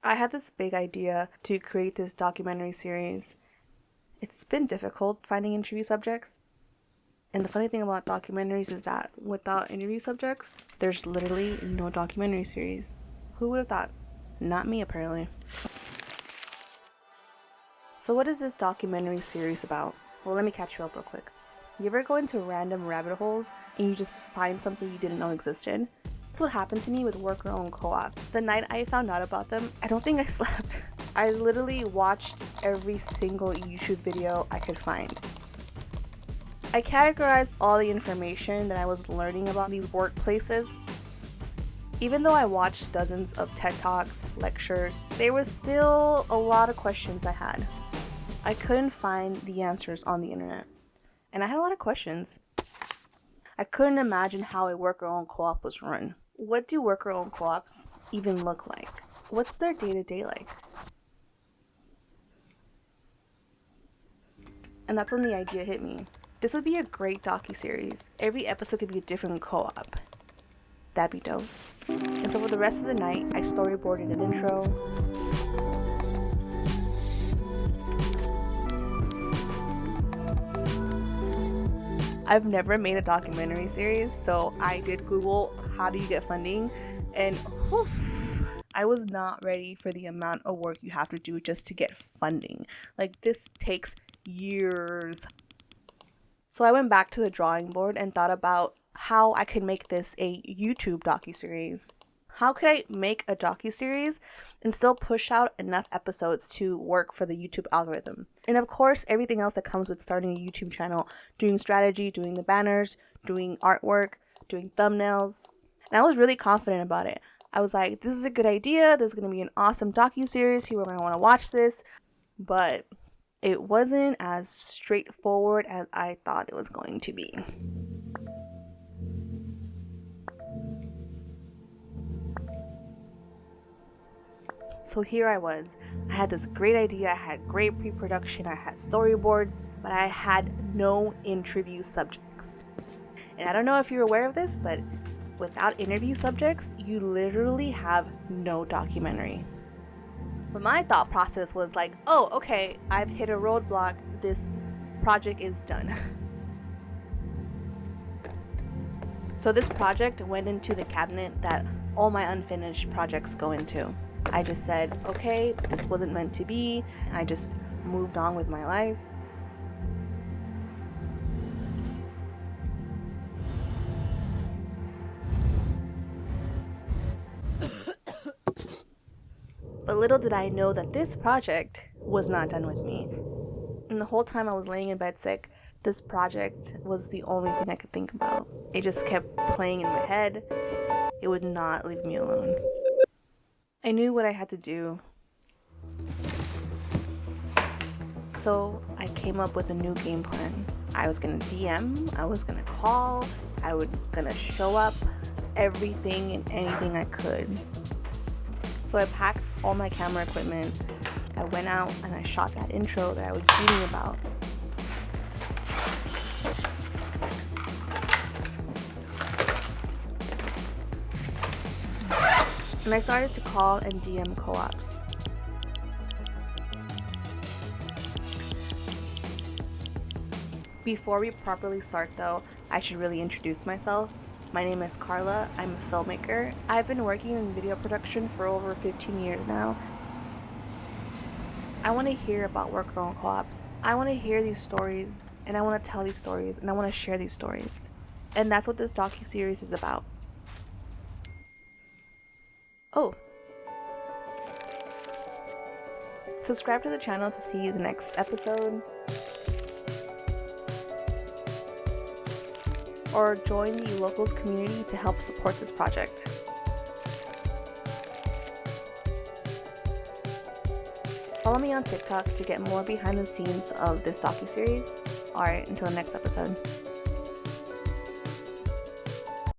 I had this big idea to create this documentary series. It's been difficult finding interview subjects. And the funny thing about documentaries is that without interview subjects, there's literally no documentary series. Who would have thought? Not me, apparently. So what is this documentary series about? Well, let me catch you up real quick. You ever go into random rabbit holes and you just find something you didn't know existed? That's what happened to me with worker-owned co-op. The night I found out about them, I don't think I slept. I literally watched every single YouTube video I could find. I categorized all the information that I was learning about these workplaces. Even though I watched dozens of TED Talks, lectures, there was still a lot of questions I had. I couldn't find the answers on the internet. And I had a lot of questions. I couldn't imagine how a worker-owned co-op was run. What do worker-owned co-ops even look like? What's their day-to-day like? And that's when the idea hit me. This would be a great docuseries. Every episode could be a different co-op. That'd be dope. And so for the rest of the night, I storyboarded an intro. I've never made a documentary series, so I did Google how do you get funding, and whew, I was not ready for the amount of work you have to do just to get funding. Like, this takes years. So I went back to the drawing board and thought about how I could make this a YouTube docuseries. How could I make a docuseries and still push out enough episodes to work for the YouTube algorithm? And of course, everything else that comes with starting a YouTube channel, doing strategy, doing the banners, doing artwork, doing thumbnails. And I was really confident about it. I was like, this is a good idea. This is going to be an awesome docuseries. People are going to want to watch this. But it wasn't as straightforward as I thought it was going to be. So here I was. I had this great idea, I had great pre-production, I had storyboards, but I had no interview subjects. And I don't know if you're aware of this, but without interview subjects, you literally have no documentary. But my thought process was like, oh, okay, I've hit a roadblock, this project is done. So this project went into the cabinet that all my unfinished projects go into. I just said, okay, this wasn't meant to be, and I just moved on with my life. But little did I know that this project was not done with me. And the whole time I was laying in bed sick, this project was the only thing I could think about. It just kept playing in my head. It would not leave me alone. I knew what I had to do. So I came up with a new game plan. I was gonna DM, I was gonna call, I was gonna show up, everything and anything I could. So I packed all my camera equipment, I went out and I shot that intro that I was reading about. And I started to call and DM co-ops. Before we properly start though, I should really introduce myself. My name is Karla, I'm a filmmaker. I've been working in video production for over 15 years now. I want to hear about worker-owned co-ops. I want to hear these stories, and I want to tell these stories, and I want to share these stories. And that's what this docuseries is about. Oh. Subscribe to the channel to see the next episode. Or join the locals community to help support this project. Follow me on TikTok to get more behind the scenes of this docuseries. Alright, until the next episode.